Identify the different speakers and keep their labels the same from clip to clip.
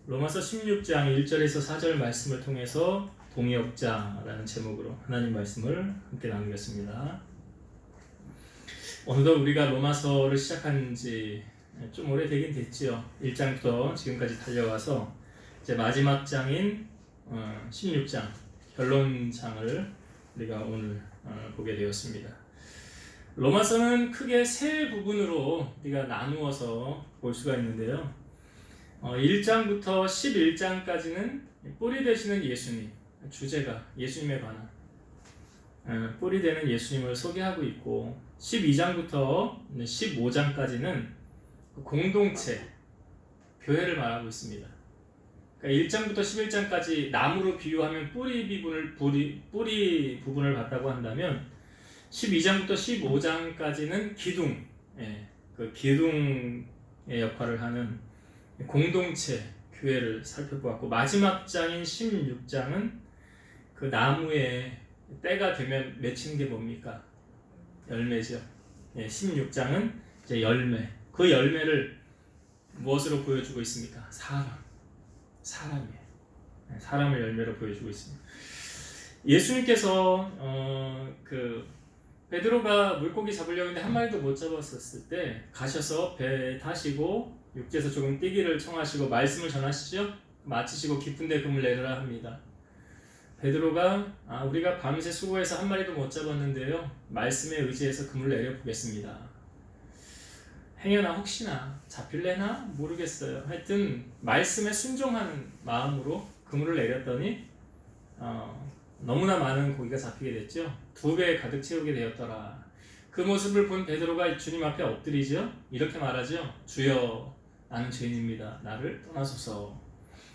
Speaker 1: 로마서 16장 1절에서 4절 말씀을 통해서 동역자라는 제목으로 하나님 말씀을 함께 나누겠습니다. 어느덧 우리가 로마서를 시작한 지 좀 오래되긴 됐지요. 1장부터 지금까지 달려와서 이제 마지막 장인 16장 결론장을 우리가 오늘 보게 되었습니다. 로마서는 크게 세 부분으로 우리가 나누어서 볼 수가 있는데요. 1장부터 11장까지는 뿌리 되시는 예수님, 주제가 예수님에 관한 뿌리 되는 예수님을 소개하고 있고, 12장부터 15장까지는 공동체, 교회를 말하고 있습니다. 그러니까 1장부터 11장까지 나무로 비유하면 뿌리 부분을 봤다고 한다면 12장부터 15장까지는 기둥, 그 기둥의 역할을 하는 공동체, 교회를 살펴보았고, 마지막 장인 16장은 그 나무에 때가 되면 맺히는 게 뭡니까? 열매죠. 16장은 이제 열매. 그 열매를 무엇으로 보여주고 있습니까? 사람이에요. 사람을 열매로 보여주고 있습니다. 예수님께서 베드로가 물고기 잡으려고 했는데 한 마리도 못 잡았었을 때 가셔서 배 타시고 육지에서 조금 뛰기를 청하시고 말씀을 전하시죠. 마치시고 깊은 데 그물 내려라 합니다. 베드로가 우리가 밤새 수고해서 한 마리도 못 잡았는데요, 말씀에 의지해서 그물 내려보겠습니다. 행여나 혹시나 잡힐래나 모르겠어요. 하여튼 말씀에 순종하는 마음으로 그물을 내렸더니 너무나 많은 고기가 잡히게 됐죠. 2배 가득 채우게 되었더라. 그 모습을 본 베드로가 주님 앞에 엎드리죠. 이렇게 말하죠. 주여, 나는 죄인입니다. 나를 떠나소서.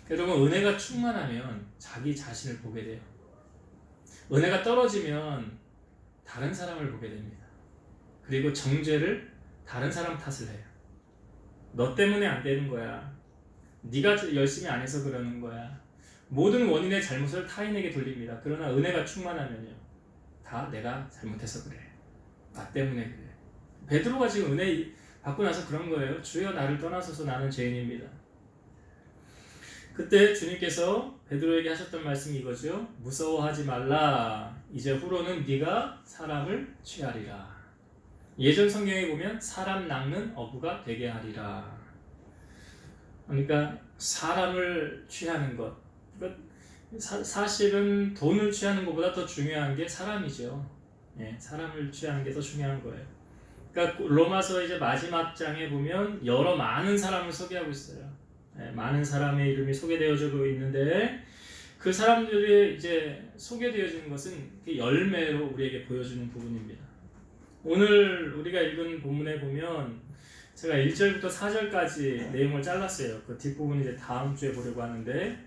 Speaker 1: 여러분, 은혜가 충만하면 자기 자신을 보게 돼요. 은혜가 떨어지면 다른 사람을 보게 됩니다. 그리고 정죄를 다른 사람 탓을 해요. 너 때문에 안 되는 거야. 네가 열심히 안 해서 그러는 거야. 모든 원인의 잘못을 타인에게 돌립니다. 그러나 은혜가 충만하면요, 다 내가 잘못해서 그래. 나 때문에 그래. 베드로가 지금 은혜 받고 나서 그런 거예요. 주여, 나를 떠나소서, 나는 죄인입니다. 그때 주님께서 베드로에게 하셨던 말씀이 이거죠. 무서워하지 말라. 이제 후로는 네가 사람을 취하리라. 예전 성경에 보면 사람 낚는 어부가 되게 하리라. 그러니까 사람을 취하는 것, 사실은 돈을 취하는 것보다 더 중요한 게 사람이죠. 사람을 취하는 게 더 중요한 거예요. 그러니까 로마서 이제 마지막 장에 보면 여러 많은 사람을 소개하고 있어요. 많은 사람의 이름이 소개되어지고 있는데, 그 사람들이 이제 소개되어지는 것은 그 열매로 우리에게 보여주는 부분입니다. 오늘 우리가 읽은 본문에 보면 제가 1절부터 4절까지 내용을 잘랐어요. 그 뒷부분 이제 다음 주에 보려고 하는데,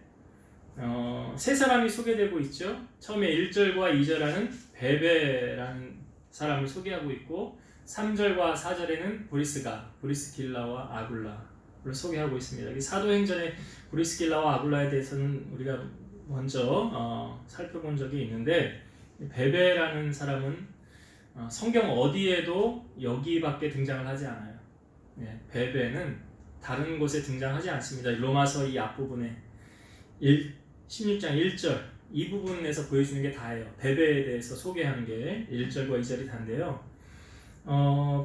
Speaker 1: 세 사람이 소개되고 있죠. 처음에 1절과 2절에는 베베라는 사람을 소개하고 있고, 3절과 4절에는 브리스길라와 아굴라를 소개하고 있습니다. 사도행전의 브리스길라와 아굴라에 대해서는 우리가 먼저 살펴본 적이 있는데, 베베라는 사람은 성경 어디에도 여기밖에 등장을 하지 않아요. 베베는 다른 곳에 등장하지 않습니다. 로마서 이 앞부분에 16장 1절 이 부분에서 보여주는 게 다예요. 베베에 대해서 소개하는 게 1절과 2절이 다인데요.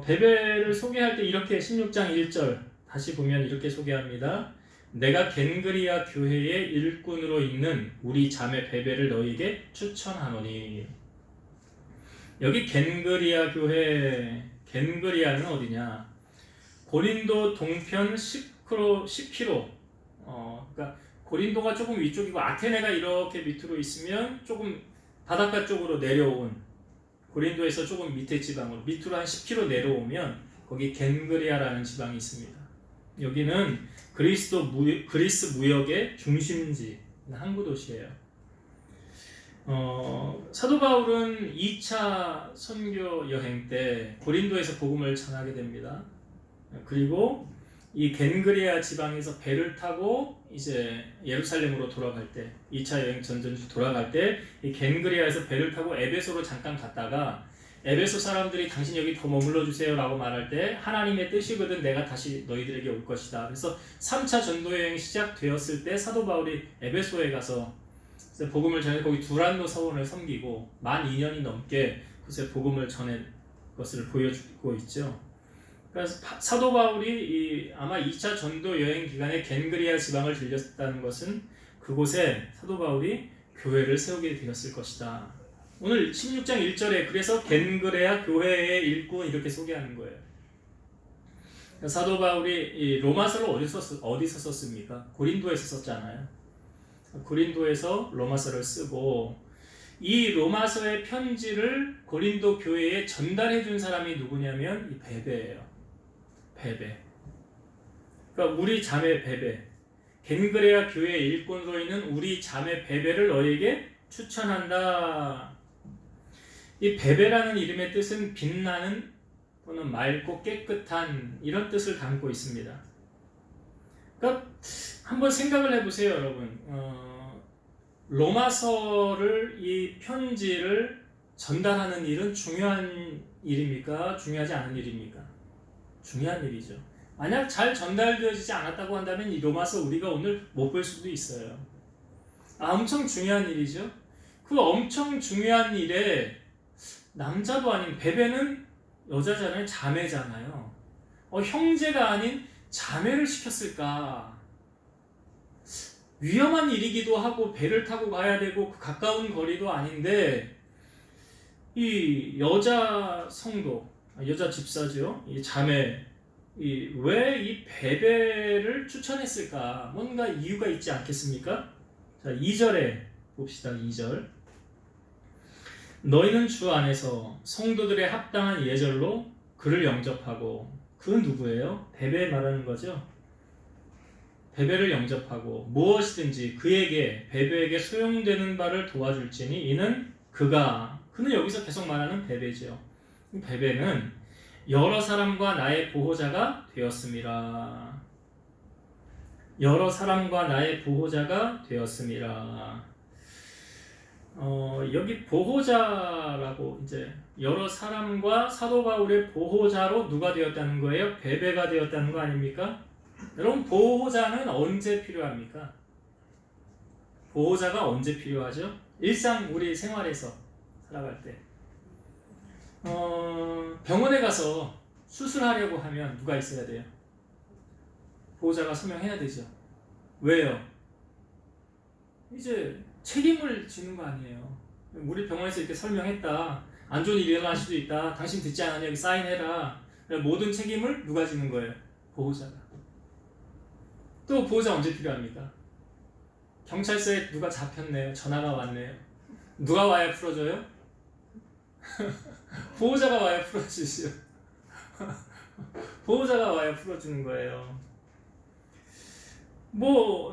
Speaker 1: 베베를 소개할 때 이렇게 16장 1절 다시 보면 이렇게 소개합니다. 내가 겐그리아 교회의 일꾼으로 있는 우리 자매 베베를 너희에게 추천하노니. 여기 겐그리아 교회, 겐그리아는 어디냐? 고린도 동편 10km, 그러니까 고린도가 조금 위쪽이고 아테네가 이렇게 밑으로 있으면 조금 바닷가 쪽으로 내려온, 고린도에서 조금 밑에 지방으로 밑으로 한 10km 내려오면 거기 겐그리아라는 지방이 있습니다. 여기는 그리스 무역의 중심지, 항구 도시예요. 사도 바울은 2차 선교 여행 때 고린도에서 복음을 전하게 됩니다. 그리고 이 겐그리아 지방에서 배를 타고 이제 예루살렘으로 돌아갈 때, 2차 여행 전전주 돌아갈 때 이 겐그리아에서 배를 타고 에베소로 잠깐 갔다가 에베소 사람들이 당신 여기 더 머물러 주세요라고 말할 때 하나님의 뜻이거든 내가 다시 너희들에게 올 것이다. 그래서 3차 전도 여행이 시작되었을 때 사도 바울이 에베소에 가서 복음을 전해 거기 두란노 서원을 섬기고 만 2년이 넘게 그새 복음을 전한 것을 보여주고 있죠. 그래서 사도 바울이 아마 2차 전도 여행 기간에 겐그리아 지방을 들렸다는 것은 그곳에 사도 바울이 교회를 세우게 되었을 것이다. 오늘 16장 1절에 그래서 겐그레아 교회의 일꾼 이렇게 소개하는 거예요. 사도 바울이 이 로마서를 어디서 썼습니까? 고린도에서 썼잖아요. 고린도에서 로마서를 쓰고 이 로마서의 편지를 고린도 교회에 전달해 준 사람이 누구냐면 이 베베예요. 베베. 그러니까 우리 자매 베베. 겐그레아 교회 일꾼으로 있는 우리 자매 베베를 너에게 추천한다. 이 베베라는 이름의 뜻은 빛나는 또는 맑고 깨끗한 이런 뜻을 담고 있습니다. 그러니까 한번 생각을 해보세요, 여러분. 로마서를 이 편지를 전달하는 일은 중요한 일입니까? 중요하지 않은 일입니까? 중요한 일이죠. 만약 잘 전달되어지지 않았다고 한다면 이 로마서 우리가 오늘 못 볼 수도 있어요. 엄청 중요한 일이죠. 그 엄청 중요한 일에 남자도 아닌 베베는 여자잖아요. 자매잖아요. 형제가 아닌 자매를 시켰을까? 위험한 일이기도 하고 배를 타고 가야 되고 가까운 거리도 아닌데 이 여자 성도, 여자 집사죠. 이 자매, 왜 이 베베를 추천했을까? 뭔가 이유가 있지 않겠습니까? 자, 2절에 봅시다. 2절. 너희는 주 안에서 성도들의 합당한 예절로 그를 영접하고, 그 누구예요? 베베 말하는 거죠. 베베를 영접하고 무엇이든지 그에게 베베에게 소용되는 바를 도와줄지니 이는 그는 여기서 계속 말하는 베베죠. 베베는 여러 사람과 나의 보호자가 되었습니다. 여러 사람과 나의 보호자가 되었습니다. 여기 보호자라고 이제 여러 사람과 사도 바울의 보호자로 누가 되었다는 거예요? 베베가 되었다는 거 아닙니까? 여러분, 보호자는 언제 필요합니까? 보호자가 언제 필요하죠? 일상 우리 생활에서 살아갈 때 병원에 가서 수술하려고 하면 누가 있어야 돼요? 보호자가 서명해야 되죠. 왜요? 이제 책임을 지는 거 아니에요. 우리 병원에서 이렇게 설명했다. 안 좋은 일이 일어날 수도 있다. 당신 듣지 않았냐? 여기 사인해라. 모든 책임을 누가 지는 거예요? 보호자가. 또 보호자 언제 필요합니까? 경찰서에 누가 잡혔네요. 전화가 왔네요. 누가 와야 풀어줘요? 보호자가 와야 풀어주시죠. 보호자가 와야 풀어주는 거예요.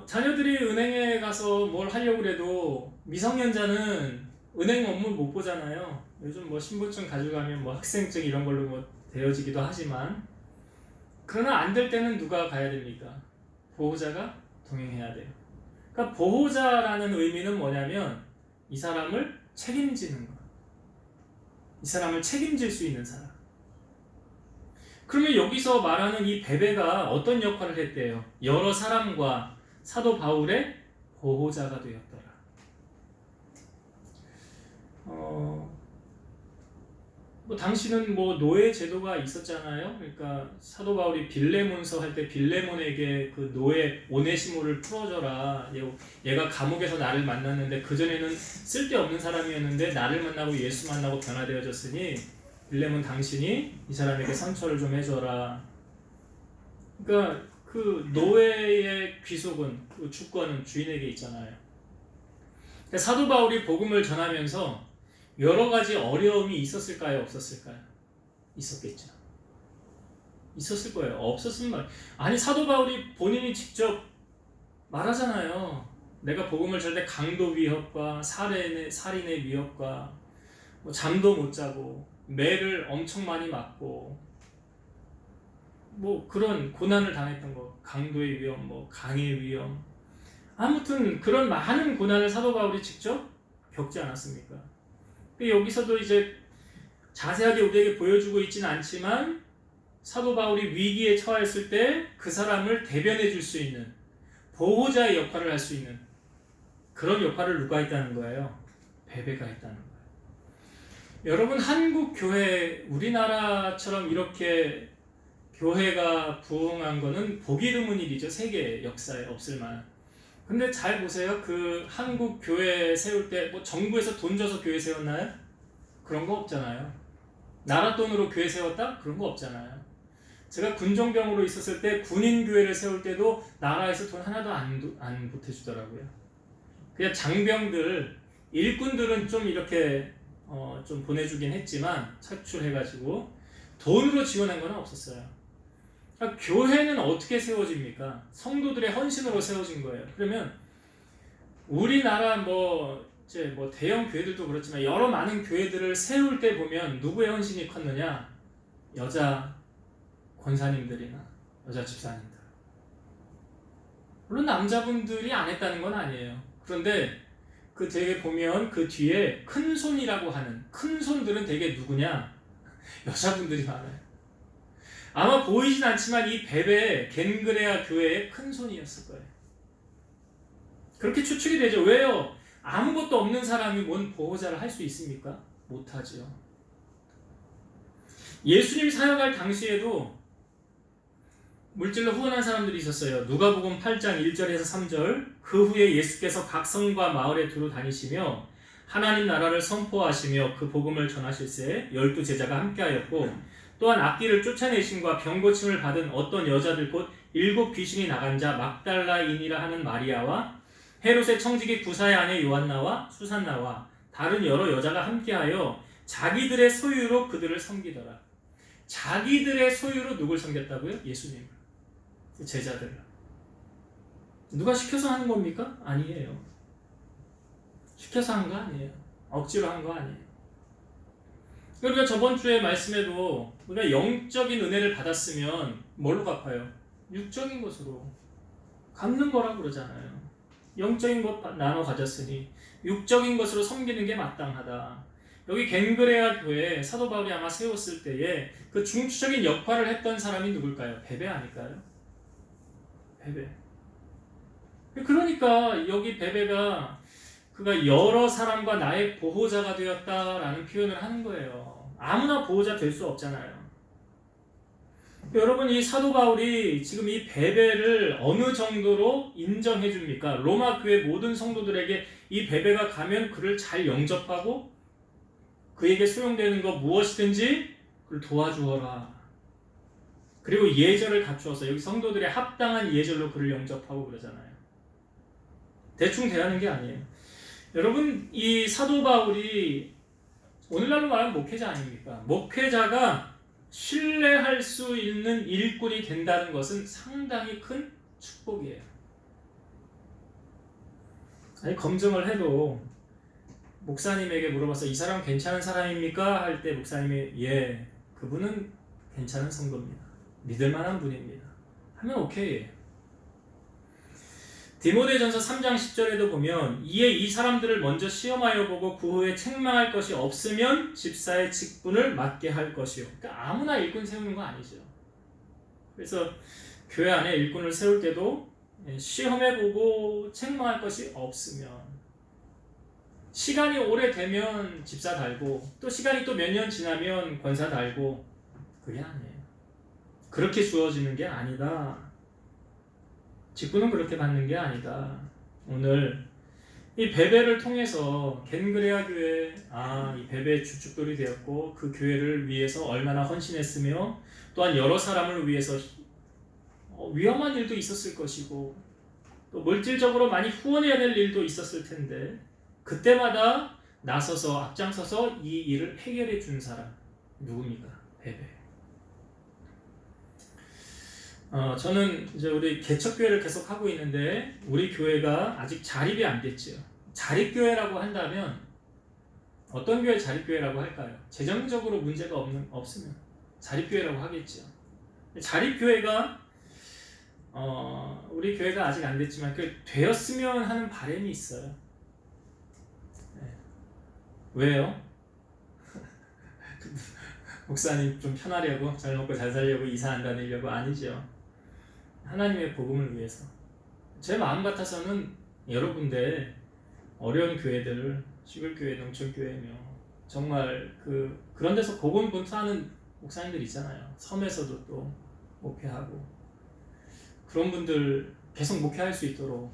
Speaker 1: 자녀들이 은행에 가서 뭘 하려고 해도 미성년자는 은행 업무 못 보잖아요. 요즘 신분증 가져가면 학생증 이런 걸로 되어지기도 하지만, 그러나 안 될 때는 누가 가야 됩니까? 보호자가 동행해야 돼요. 그러니까 보호자라는 의미는 뭐냐면 이 사람을 책임지는 것. 이 사람을 책임질 수 있는 사람. 그러면 여기서 말하는 이 베베가 어떤 역할을 했대요? 여러 사람과 사도 바울의 보호자가 되었더라. 당시는 노예 제도가 있었잖아요. 그러니까 사도 바울이 빌레몬서 할 때 빌레몬에게 그 노예 오네시모를 풀어줘라. 얘가 감옥에서 나를 만났는데 그전에는 쓸데없는 사람이었는데 나를 만나고 예수 만나고 변화되어졌으니 빌레몬 당신이 이 사람에게 선처를 좀 해줘라. 그러니까 그 노예의 귀속은, 그 주권은 주인에게 있잖아요. 그러니까 사도 바울이 복음을 전하면서 여러 가지 어려움이 있었을까요? 없었을까요? 있었겠죠. 있었을 거예요. 없었으면 아니, 사도 바울이 본인이 직접 말하잖아요. 내가 복음을 전할 때 강도 위협과 살인의 위협과 잠도 못 자고 매를 엄청 많이 맞고 그런 고난을 당했던 거, 강도의 위험, 강의 위험, 아무튼 그런 많은 고난을 사도 바울이 직접 겪지 않았습니까? 여기서도 이제 자세하게 우리에게 보여주고 있지는 않지만 사도 바울이 위기에 처했을 때 그 사람을 대변해 줄 수 있는 보호자의 역할을 할 수 있는 그런 역할을 누가 했다는 거예요? 베베가 했다는 거예요. 여러분, 한국 교회, 우리나라처럼 이렇게 교회가 부흥한 거는 보기 드문 일이죠. 세계 역사에 없을 만한. 근데 잘 보세요. 그 한국 교회 세울 때 뭐 정부에서 돈 줘서 교회 세웠나요? 그런 거 없잖아요. 나라 돈으로 교회 세웠다? 그런 거 없잖아요. 제가 군종병으로 있었을 때 군인 교회를 세울 때도 나라에서 돈 하나도 안 보태주더라고요. 그냥 장병들, 일꾼들은 좀 이렇게 좀 보내주긴 했지만 차출해가지고 돈으로 지원한 건 없었어요. 그러니까 교회는 어떻게 세워집니까? 성도들의 헌신으로 세워진 거예요. 그러면 우리나라 이제 대형 교회들도 그렇지만 여러 많은 교회들을 세울 때 보면 누구의 헌신이 컸느냐? 여자 권사님들이나 여자 집사님들. 물론 남자분들이 안 했다는 건 아니에요. 그런데 그 되게 보면 그 뒤에 큰손이라고 하는 큰손들은 되게 누구냐? 여자분들이 많아요. 아마 보이진 않지만 이 베베 겐그레아 교회의 큰손이었을 거예요. 그렇게 추측이 되죠. 왜요? 아무것도 없는 사람이 뭔 보호자를 할 수 있습니까? 못하죠. 예수님 사역할 당시에도 물질로 후원한 사람들이 있었어요. 누가복음 8장 1절에서 3절. 그 후에 예수께서 각 성과 마을에 두루 다니시며 하나님 나라를 선포하시며 그 복음을 전하실새 12 제자가 함께하였고 또한 악기를 쫓아내심과 병 고침을 받은 어떤 여자들 곧 7 귀신이 나간 자 막달라인이라 하는 마리아와 헤롯의 청지기 구사의 아내 요한나와 수산나와 다른 여러 여자가 함께하여 자기들의 소유로 그들을 섬기더라. 자기들의 소유로 누굴 섬겼다고요? 예수님을. 제자들을. 누가 시켜서 하는 겁니까? 아니에요. 시켜서 한 거 아니에요. 억지로 한 거 아니에요. 우리가 저번 주에 말씀에도 우리가 영적인 은혜를 받았으면 뭘로 갚아요? 육적인 것으로 갚는 거라고 그러잖아요. 영적인 것 나눠 가졌으니 육적인 것으로 섬기는 게 마땅하다. 여기 겐그레아 교회 사도 바울이 아마 세웠을 때에 그 중추적인 역할을 했던 사람이 누굴까요? 베베 아닐까요? 베베. 그러니까 여기 베베가 그가 여러 사람과 나의 보호자가 되었다라는 표현을 하는 거예요. 아무나 보호자 될 수 없잖아요. 여러분, 이 사도 바울이 지금 이 베베를 어느 정도로 인정해 줍니까? 로마 교회 모든 성도들에게 이 베베가 가면 그를 잘 영접하고 그에게 소용되는 것 무엇이든지 그를 도와주어라. 그리고 예절을 갖추어서 여기 성도들의 합당한 예절로 그를 영접하고 그러잖아요. 대충 대하는 게 아니에요. 여러분, 이 사도 바울이 오늘날로 말하면 목회자 아닙니까? 목회자가 신뢰할 수 있는 일꾼이 된다는 것은 상당히 큰 축복이에요. 아니, 검증을 해도 목사님에게 물어봐서 이 사람 괜찮은 사람입니까? 할 때 목사님이 예, 그분은 괜찮은 성도입니다. 믿을 만한 분입니다. 하면 오케이예요. 디모데전서 3장 10절에도 보면 이에 이 사람들을 먼저 시험하여 보고 그 후에 책망할 것이 없으면 집사의 직분을 맡게 할 것이요. 그러니까 아무나 일꾼 세우는 거 아니죠. 그래서 교회 안에 일꾼을 세울 때도 시험해보고 책망할 것이 없으면, 시간이 오래되면 집사 달고 또 시간이 또 몇 년 지나면 권사 달고, 그게 아니에요. 그렇게 주어지는 게 아니다. 직분은 그렇게 받는 게 아니다. 오늘 이 베베를 통해서 겐그레아 교회, 이 베베의 주축돌이 되었고 그 교회를 위해서 얼마나 헌신했으며 또한 여러 사람을 위해서 위험한 일도 있었을 것이고 또 물질적으로 많이 후원해야 될 일도 있었을 텐데 그때마다 나서서 앞장서서 이 일을 해결해 준 사람 누굽니까? 베베. 저는 이제 우리 개척교회를 계속 하고 있는데 우리 교회가 아직 자립이 안 됐죠. 자립교회라고 한다면 어떤 교회 자립교회라고 할까요? 재정적으로 문제가 없으면 자립교회라고 하겠죠. 자립교회가 우리 교회가 아직 안 됐지만 되었으면 하는 바람이 있어요. 왜요? 목사님 좀 편하려고, 잘 먹고 잘 살려고 이사 안 다니려고? 아니죠. 하나님의 복음을 위해서. 제 마음 같아서는 여러 군데 어려운 교회들, 시골 교회, 농촌 교회며 정말 그런 데서 고군분투하는 목사님들 있잖아요. 섬에서도 또 목회하고 그런 분들 계속 목회할 수 있도록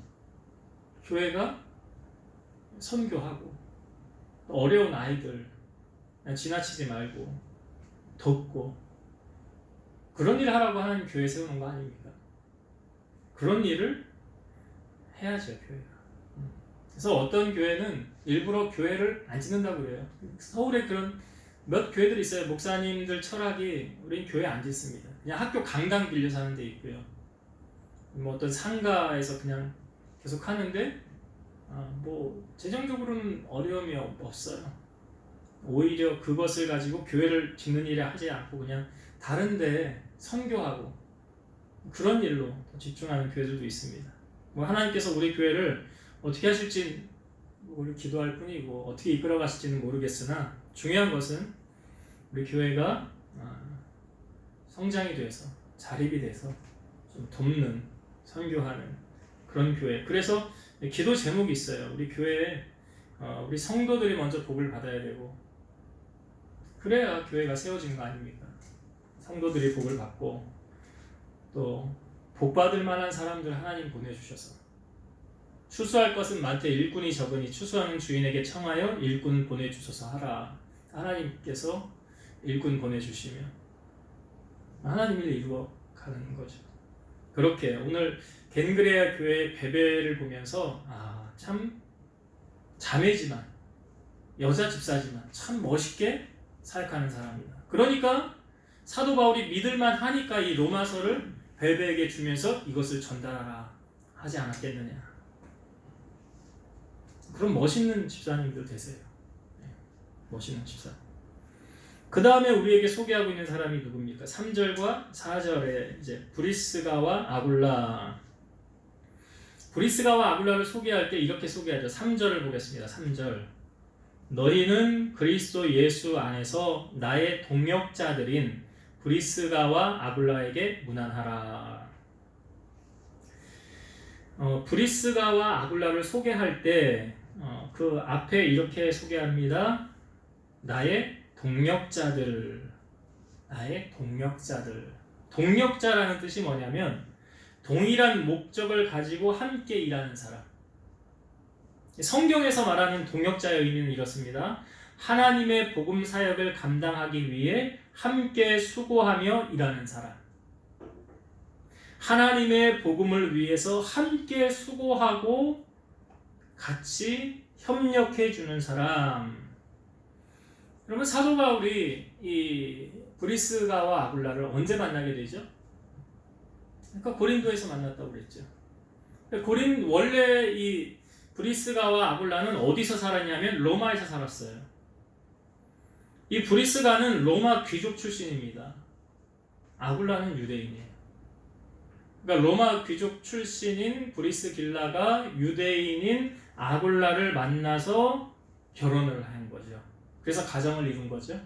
Speaker 1: 교회가 선교하고 어려운 아이들 그냥 지나치지 말고 돕고 그런 일을 하라고 하는 교회 세우는 거 아닙니까? 그런 일을 해야죠, 교회가. 그래서 어떤 교회는 일부러 교회를 안 짓는다고 그래요. 서울에 그런 몇 교회들이 있어요. 목사님들 철학이 우린 교회 안 짓습니다. 그냥 학교 강당 빌려서 하는 데 있고요. 뭐 어떤 상가에서 그냥 계속 하는데 뭐 재정적으로는 어려움이 없어요. 오히려 그것을 가지고 교회를 짓는 일에 하지 않고 그냥 다른데 선교하고 그런 일로 집중하는 교회들도 있습니다. 뭐 하나님께서 우리 교회를 어떻게 하실지 우리 기도할 뿐이고 어떻게 이끌어 가실지는 모르겠으나 중요한 것은 우리 교회가 성장이 돼서 자립이 돼서 좀 돕는 선교하는 그런 교회. 그래서 기도 제목이 있어요. 우리 교회에 우리 성도들이 먼저 복을 받아야 되고 그래야 교회가 세워지는 거 아닙니까? 성도들이 복을 받고 또 복받을 만한 사람들 하나님 보내주셔서 추수할 것은 많되 일꾼이 적으니 추수하는 주인에게 청하여 일꾼 보내주소서 하라. 하나님께서 일꾼 보내주시면 하나님이 이루어가는 거죠. 그렇게 오늘 겐그레아 교회 베베를 보면서 참 자매지만 여자 집사지만 참 멋있게 사역하는 사람이다. 그러니까 사도 바울이 믿을만 하니까 이 로마서를 베베에게 주면서 이것을 전달하라 하지 않았겠느냐. 그럼 멋있는 집사님들 되세요. 멋있는 집사. 그 다음에 우리에게 소개하고 있는 사람이 누굽니까? 3절과 4절에 이제 브리스가와 아굴라. 브리스가와 아굴라를 소개할 때 이렇게 소개하죠. 3절을 보겠습니다. 3절. 너희는 그리스도 예수 안에서 나의 동역자들인 브리스가와 아굴라에게 문안하라. 브리스가와 아굴라를 소개할 때 그 앞에 이렇게 소개합니다. 나의 동역자들. 동역자라는 뜻이 뭐냐면 동일한 목적을 가지고 함께 일하는 사람. 성경에서 말하는 동역자의 의미는 이렇습니다. 하나님의 복음 사역을 감당하기 위해 함께 수고하며 일하는 사람. 하나님의 복음을 위해서 함께 수고하고 같이 협력해 주는 사람. 그러면 사도 바울이 이 브리스가와 아굴라를 언제 만나게 되죠? 그러니까 고린도에서 만났다고 그랬죠. 원래 이 브리스가와 아굴라는 어디서 살았냐면 로마에서 살았어요. 이 브리스가는 로마 귀족 출신입니다. 아굴라는 유대인이에요. 그러니까 로마 귀족 출신인 브리스길라가 유대인인 아굴라를 만나서 결혼을 한 거죠. 그래서 가정을 이룬 거죠.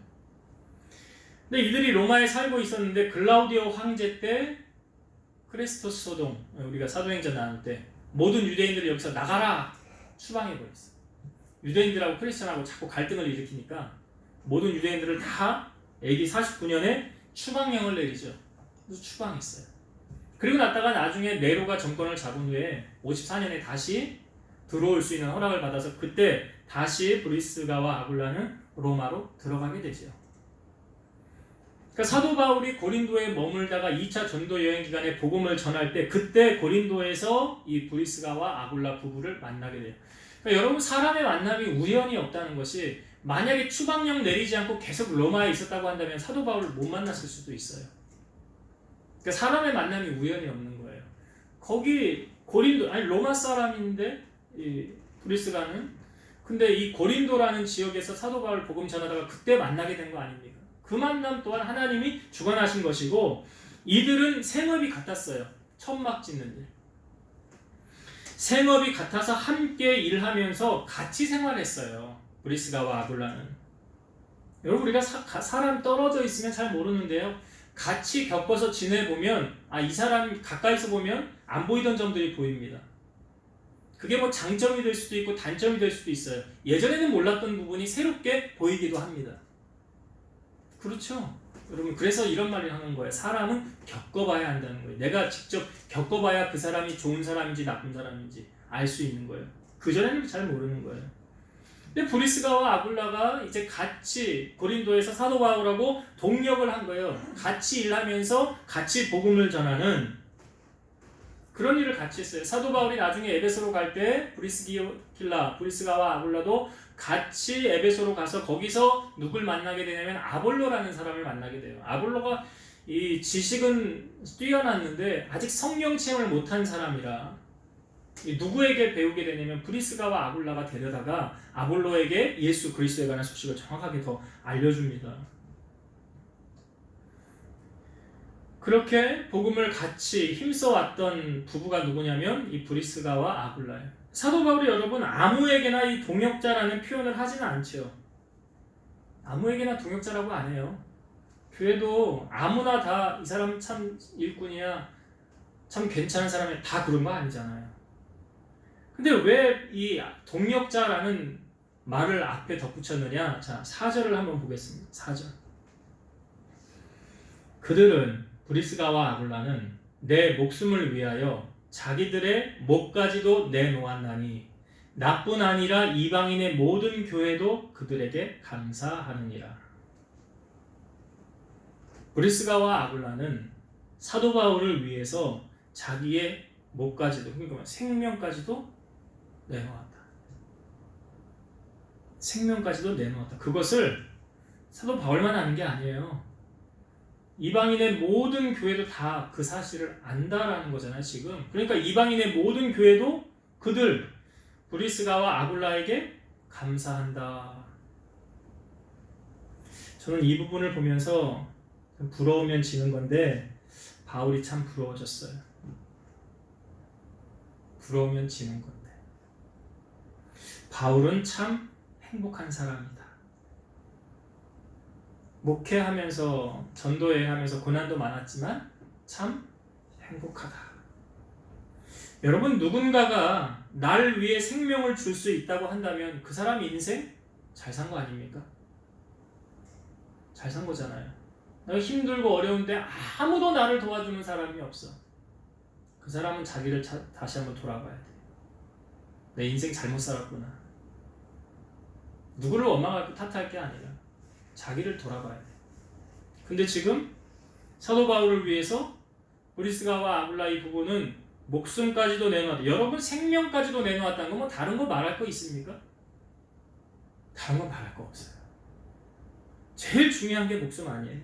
Speaker 1: 근데 이들이 로마에 살고 있었는데 글라우디오 황제 때 크레스토스 소동, 우리가 사도행전 나눌 때 모든 유대인들이 여기서 나가라 추방해버렸어요. 유대인들하고 크리스천하고 자꾸 갈등을 일으키니까 모든 유대인들을 다 AD 49년에 추방령을 내리죠. 그래서 추방했어요. 그리고 났다가 나중에 네로가 정권을 잡은 후에 54년에 다시 들어올 수 있는 허락을 받아서 그때 다시 브리스가와 아굴라는 로마로 들어가게 되죠. 그러니까 사도 바울이 고린도에 머물다가 2차 전도 여행 기간에 복음을 전할 때 그때 고린도에서 이 브리스가와 아굴라 부부를 만나게 돼요. 그러니까 여러분 사람의 만남이 우연히 없다는 것이 만약에 추방령 내리지 않고 계속 로마에 있었다고 한다면 사도 바울을 못 만났을 수도 있어요. 그러니까 사람의 만남이 우연히 없는 거예요. 거기 고린도 로마 사람인데 이 브리스가는 근데 이 고린도라는 지역에서 사도 바울 복음 전하다가 그때 만나게 된 거 아닙니까? 그 만남 또한 하나님이 주관하신 것이고 이들은 생업이 같았어요. 천막 짓는 일. 생업이 같아서 함께 일하면서 같이 생활했어요. 브리스가와 아굴라는. 여러분 우리가 사람 떨어져 있으면 잘 모르는데요. 같이 겪어서 지내보면 이 사람 가까이서 보면 안 보이던 점들이 보입니다. 그게 뭐 장점이 될 수도 있고 단점이 될 수도 있어요. 예전에는 몰랐던 부분이 새롭게 보이기도 합니다. 그렇죠? 여러분 그래서 이런 말을 하는 거예요. 사람은 겪어봐야 한다는 거예요. 내가 직접 겪어봐야 그 사람이 좋은 사람인지 나쁜 사람인지 알 수 있는 거예요. 그전에는 잘 모르는 거예요. 근데 브리스가와 아굴라가 이제 같이 고린도에서 사도 바울하고 동력을 한 거예요. 같이 일하면서 같이 복음을 전하는 그런 일을 같이 했어요. 사도 바울이 나중에 에베소로 갈 때 브리스가와 아굴라도 같이 에베소로 가서 거기서 누굴 만나게 되냐면 아볼로라는 사람을 만나게 돼요. 아볼로가 이 지식은 뛰어났는데 아직 성령 체험을 못한 사람이라 누구에게 배우게 되냐면 브리스가와 아굴라가 데려다가 아볼로에게 예수 그리스도에 관한 소식을 정확하게 더 알려줍니다. 그렇게 복음을 같이 힘써왔던 부부가 누구냐면 이 브리스가와 아굴라예요. 사도 바울이 여러분 아무에게나 이 동역자라는 표현을 하지는 않죠. 아무에게나 동역자라고 안 해요. 교회도 아무나 다 이 사람 참 일꾼이야, 참 괜찮은 사람이야 다 그런 거 아니잖아요. 근데 왜 이 동역자라는 말을 앞에 덧붙였느냐? 자, 4절을 한번 보겠습니다. 4절. 그들은 브리스가와 아굴라는 내 목숨을 위하여 자기들의 목까지도 내놓았나니 나뿐 아니라 이방인의 모든 교회도 그들에게 감사하느니라. 브리스가와 아굴라는 사도 바울을 위해서 자기의 목까지도, 그러니까 생명까지도 내놓았다. 생명까지도 내놓았다. 그것을 사도 바울만 아는 게 아니에요. 이방인의 모든 교회도 다 그 사실을 안다라는 거잖아요, 지금. 그러니까 이방인의 모든 교회도 그들 브리스가와 아굴라에게 감사한다. 저는 이 부분을 보면서 부러우면 지는 건데 바울이 참 부러워졌어요. 부러우면 지는 건데 바울은 참 행복한 사람이다. 목회하면서 전도여행하면서 고난도 많았지만 참 행복하다. 여러분 누군가가 나를 위해 생명을 줄 수 있다고 한다면 그 사람 인생 잘 산 거 아닙니까? 잘 산 거잖아요. 내가 힘들고 어려운데 아무도 나를 도와주는 사람이 없어. 그 사람은 자기를 다시 한번 돌아봐야 돼. 내 인생 잘못 살았구나. 누구를 원망하고 탓할 게 아니라 자기를 돌아봐야 돼. 근데 지금 사도 바울을 위해서 브리스가와 아굴라 이 부부는 목숨까지도 내놓았다. 여러분 생명까지도 내놓았다는 건 뭐 다른 거 말할 거 있습니까? 다른 거 말할 거 없어요. 제일 중요한 게 목숨 아니에요.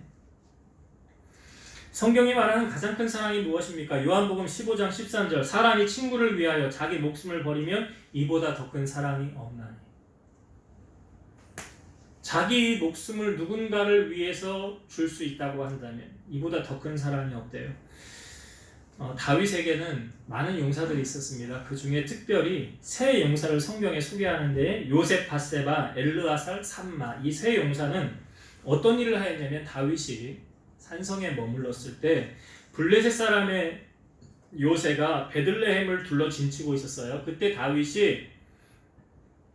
Speaker 1: 성경이 말하는 가장 큰 사랑이 무엇입니까? 요한복음 15장 13절 사람이 친구를 위하여 자기 목숨을 버리면 이보다 더 큰 사랑이 없나니. 자기 목숨을 누군가를 위해서 줄 수 있다고 한다면 이보다 더 큰 사랑이 없대요. 다윗에게는 많은 용사들이 있었습니다. 그 중에 특별히 세 용사를 성경에 소개하는데 요셉, 밧세바, 엘르아살, 삼마 이 세 용사는 어떤 일을 하였냐면 다윗이 산성에 머물렀을 때 블레셋 사람의 요새가 베들레헴을 둘러 진치고 있었어요. 그때 다윗이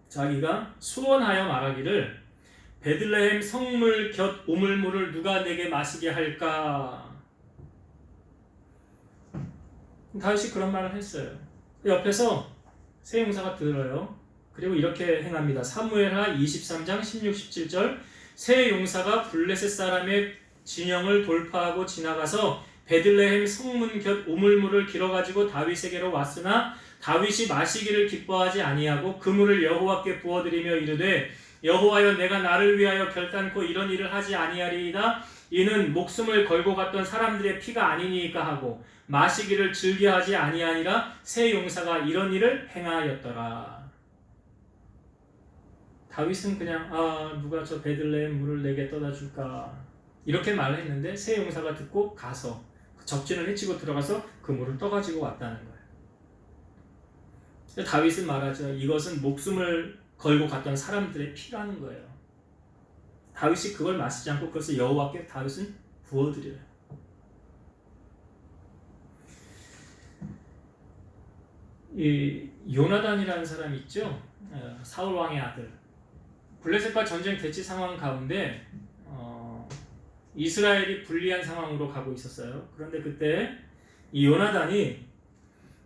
Speaker 1: 자기가 소원하여 말하기를 베들레헴 성물 곁 우물물을 누가 내게 마시게 할까? 다윗이 그런 말을 했어요. 옆에서 세 용사가 들어요. 그리고 이렇게 행합니다. 사무엘하 23장 16, 17절 세 용사가 블레셋 사람의 진영을 돌파하고 지나가서 베들레헴 성문 곁 우물물을 길어가지고 다윗에게로 왔으나 다윗이 마시기를 기뻐하지 아니하고 그 물을 여호와께 부어드리며 이르되 여호와여 내가 나를 위하여 결단코 이런 일을 하지 아니하리이다. 이는 목숨을 걸고 갔던 사람들의 피가 아니니까 하고 마시기를 즐겨하지 아니하니라. 세 용사가 이런 일을 행하였더라. 다윗은 그냥 누가 저 베들레헴 물을 내게 떠다 줄까 이렇게 말을 했는데 세 용사가 듣고 가서 적진을 해치고 들어가서 그 물을 떠가지고 왔다는 거예요. 다윗은 말하죠. 이것은 목숨을 걸고 갔던 사람들의 피라는 거예요. 다윗이 그걸 마시지 않고 그것을 여호와께 다윗은 부어드려요. 이 요나단이라는 사람이 있죠. 사울 왕의 아들. 블레셋과 전쟁 대치 상황 가운데 이스라엘이 불리한 상황으로 가고 있었어요. 그런데 그때 이 요나단이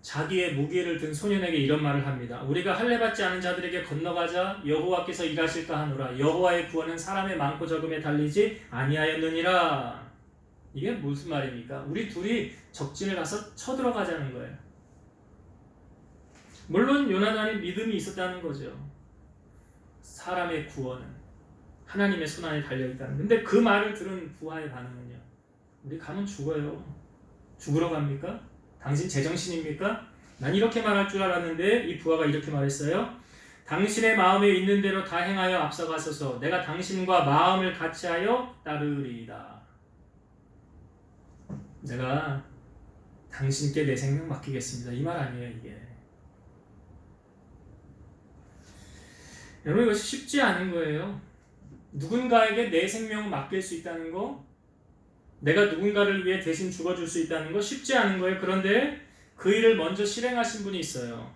Speaker 1: 자기의 무기를 든 소년에게 이런 말을 합니다. 우리가 할례 받지 않은 자들에게 건너가자. 여호와께서 일하실까 하노라. 여호와의 구원은 사람의 많고 적음에 달리지 아니하였느니라. 이게 무슨 말입니까? 우리 둘이 적진을 가서 쳐들어가자는 거예요. 물론 요나단이 믿음이 있었다는 거죠. 사람의 구원은 하나님의 손안에 달려있다는. 근데 그 말을 들은 부하의 반응은요. 우리 가면 죽어요. 죽으러 갑니까? 당신 제정신입니까? 난 이렇게 말할 줄 알았는데 이 부하가 이렇게 말했어요. 당신의 마음에 있는 대로 다 행하여 앞서가소서. 내가 당신과 마음을 같이하여 따르리이다. 내가 당신께 내 생명 맡기겠습니다. 이 말 아니에요, 이게. 여러분, 이것이 쉽지 않은 거예요. 누군가에게 내 생명을 맡길 수 있다는 거, 내가 누군가를 위해 대신 죽어줄 수 있다는 거 쉽지 않은 거예요. 그런데 그 일을 먼저 실행하신 분이 있어요.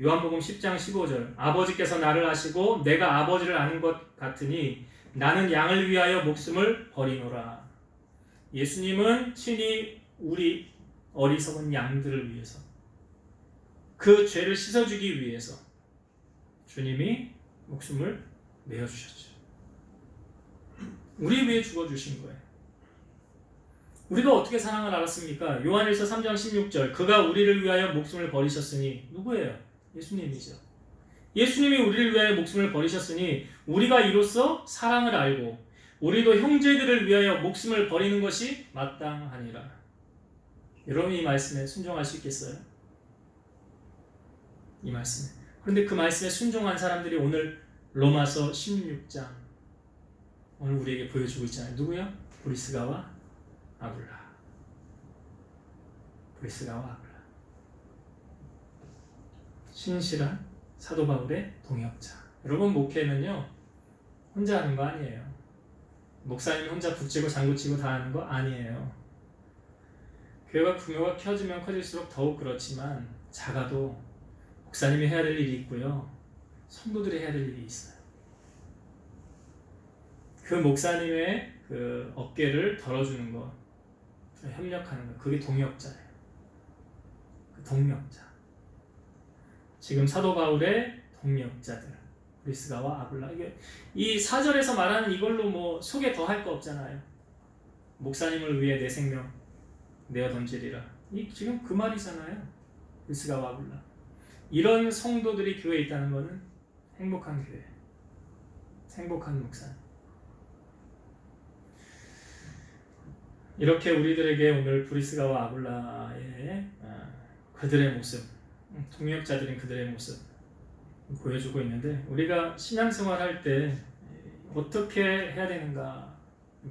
Speaker 1: 요한복음 10장 15절. 아버지께서 나를 아시고 내가 아버지를 아는 것 같으니 나는 양을 위하여 목숨을 버리노라. 예수님은 친히 우리 어리석은 양들을 위해서, 그 죄를 씻어주기 위해서 주님이 목숨을 내어주셨죠. 우리 위해 죽어주신 거예요. 우리가 어떻게 사랑을 알았습니까? 요한일서 3장 16절. 그가 우리를 위하여 목숨을 버리셨으니. 누구예요? 예수님이죠. 예수님이 우리를 위하여 목숨을 버리셨으니 우리가 이로써 사랑을 알고 우리도 형제들을 위하여 목숨을 버리는 것이 마땅하니라. 여러분, 이 말씀에 순종할 수 있겠어요? 이 말씀에. 그런데 그 말씀에 순종한 사람들이 오늘 로마서 16장 오늘 우리에게 보여주고 있잖아요. 누구요? 브리스가와 아굴라. 브리스가와 아굴라. 신실한 사도 바울의 동역자. 여러분, 목회는요 혼자 하는 거 아니에요. 목사님 혼자 북치고 장구치고 다 하는 거 아니에요. 교회가 규모가 커지면 커질수록 더욱 그렇지만 작아도 목사님이 해야 될 일이 있고요. 성도들이 해야 될 일이 있어요. 그 목사님의 그 어깨를 덜어주는 것, 협력하는 것, 그게 동역자예요. 그 동역자. 지금 사도 바울의 동역자들, 브리스가와 아굴라. 이 4절에서 말하는 이걸로 뭐 소개 더 할 거 없잖아요. 목사님을 위해 내 생명 내어 던지리라. 이 지금 그 말이잖아요. 브리스가와 아굴라. 이런 성도들이 교회에 있다는 것은 행복한 교회, 행복한 목사님. 이렇게 우리들에게 오늘 브리스가와 아굴라의 그들의 모습, 동역자들인 그들의 모습 보여주고 있는데, 우리가 신앙생활할 때 어떻게 해야 되는가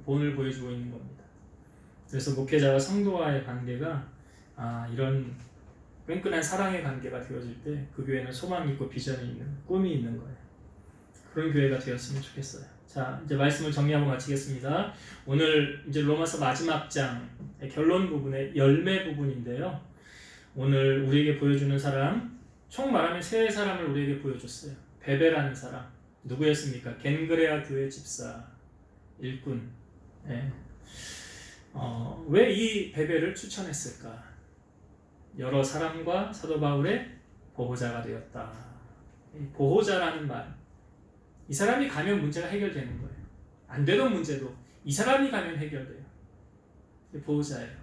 Speaker 1: 본을 보여주고 있는 겁니다. 그래서 목회자와 성도와의 관계가 이런 끈끈한 사랑의 관계가 되어질 때 그 교회는 소망이 있고 비전이 있는, 꿈이 있는 거예요. 그런 교회가 되었으면 좋겠어요. 자, 이제 말씀을 정리하고 마치겠습니다. 오늘 이제 로마서 마지막 장의 결론 부분의 열매 부분인데요. 오늘 우리에게 보여주는 사람, 총 말하면 세 사람을 우리에게 보여줬어요. 베베라는 사람, 누구였습니까? 겐그레아 교회 집사, 일꾼. 네. 왜 이 베베를 추천했을까? 여러 사람과 사도 바울의 보호자가 되었다. 보호자라는 말, 이 사람이 가면 문제가 해결되는 거예요. 안 되던 문제도 이 사람이 가면 해결돼요. 보호자예요.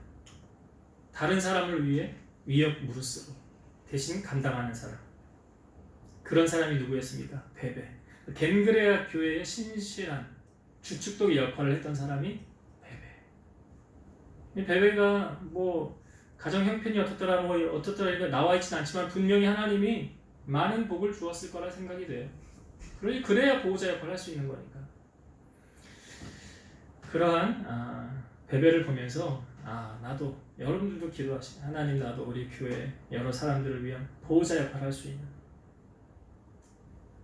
Speaker 1: 다른 사람을 위해 위협 무르쓰고 대신 감당하는 사람. 그런 사람이 누구였습니까? 베베. 겐그레아 교회의 신실한 주축독의 역할을 했던 사람이 베베. 이 베베가 뭐 가정 형편이 어떻더라 이거 나와 있지는 않지만 분명히 하나님이 많은 복을 주었을 거라 생각이 돼요. 그래야 보호자 역할을 할 수 있는 거니까. 그러한 베베를 보면서 나도, 여러분들도 기도하시고 하나님, 나도 우리 교회 여러 사람들을 위한 보호자 역할을 할 수 있는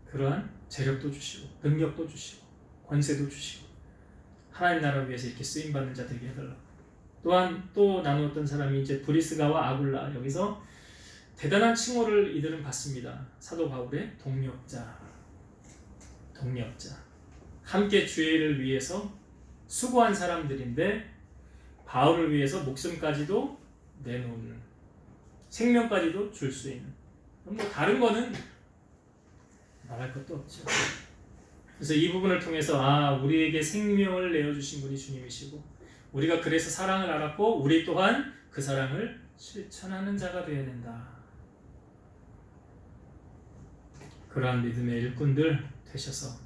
Speaker 1: 그러한 재력도 주시고 능력도 주시고 권세도 주시고 하나님 나라를 위해서 이렇게 쓰임 받는 자 되게 해달라. 또한 또 나누었던 사람이 이제 브리스가와 아굴라, 여기서 대단한 칭호를 이들은 받습니다. 사도 바울의 동력자. 함께 주의 일을 위해서 수고한 사람들인데 바울을 위해서 목숨까지도 내놓는, 생명까지도 줄 수 있는. 뭐 다른 거는 말할 것도 없죠. 그래서 이 부분을 통해서 우리에게 생명을 내어주신 분이 주님이시고 우리가 그래서 사랑을 알았고 우리 또한 그 사랑을 실천하는 자가 되어야 된다. 그러한 믿음의 일꾼들 되셔서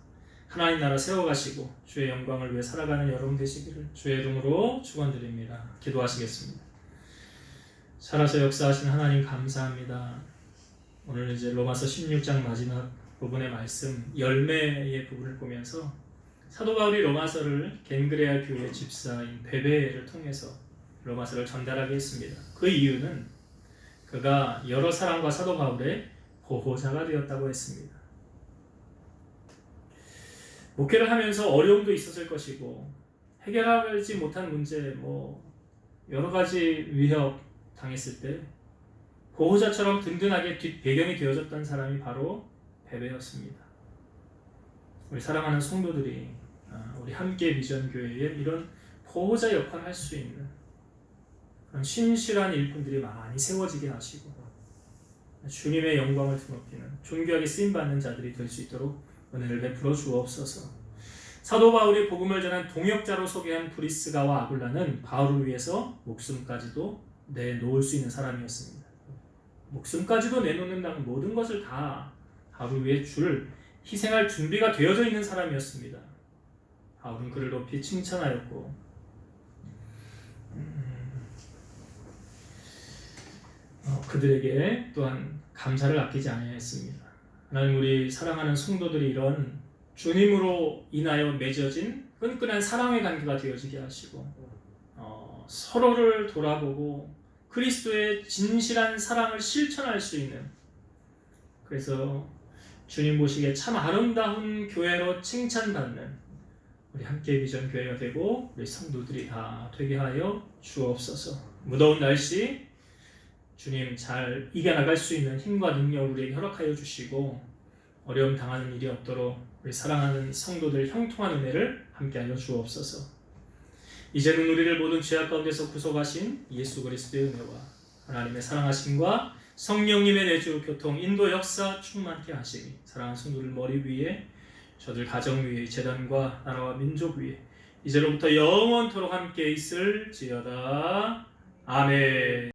Speaker 1: 하나님 나라 세워가시고 주의 영광을 위해 살아가는 여러분 되시기를 주의 이름으로 축원드립니다. 기도하시겠습니다. 살아서 역사하신 하나님 감사합니다. 오늘 이제 로마서 16장 마지막 부분의 말씀 열매의 부분을 보면서 사도 바울이 로마서를 겐그레아 교회 집사인 베베를 통해서 로마서를 전달하게 했습니다. 그 이유는 그가 여러 사람과 사도 바울의 보호자가 되었다고 했습니다. 목회를 하면서 어려움도 있었을 것이고 해결하지 못한 문제, 여러 가지 위협 당했을 때 보호자처럼 든든하게 뒷배경이 되어줬던 사람이 바로 베베였습니다. 우리 사랑하는 성도들이 우리 함께 비전 교회에 이런 보호자 역할을 할 수 있는 그런 신실한 일꾼들이 많이 세워지게 하시고 주님의 영광을 드높이는 존귀하게 쓰임받는 자들이 될 수 있도록 은혜를 베풀어 주옵소서. 사도 바울이 복음을 전한 동역자로 소개한 브리스가와 아굴라는 바울을 위해서 목숨까지도 내놓을 수 있는 사람이었습니다. 목숨까지도 내놓는다는 모든 것을 다 바울을 위해 희생할 준비가 되어져 있는 사람이었습니다. 바울은 그를 높이 칭찬하였고 그들에게 또한 감사를 아끼지 아니하였습니다. 하나님, 우리 사랑하는 성도들이 이런 주님으로 인하여 맺어진 끈끈한 사랑의 관계가 되어지게 하시고 서로를 돌아보고 그리스도의 진실한 사랑을 실천할 수 있는, 그래서 주님 보시기에 참 아름다운 교회로 칭찬받는 우리 함께 비전 교회가 되고 우리 성도들이 다 되게 하여 주옵소서. 무더운 날씨 주님 잘 이겨나갈 수 있는 힘과 능력을 우리에게 허락하여 주시고 어려움 당하는 일이 없도록 우리 사랑하는 성도들 형통한 은혜를 함께하여 주옵소서. 이제는 우리를 모든 죄악 가운데서 구속하신 예수 그리스도의 은혜와 하나님의 사랑하심과 성령님의 내주 교통 인도 역사 충만케 하시니 사랑하는 성도들 머리 위에, 저들 가정 위에, 재단과 나라와 민족 위에 이제로부터 영원토록 함께 있을지어다. 아멘.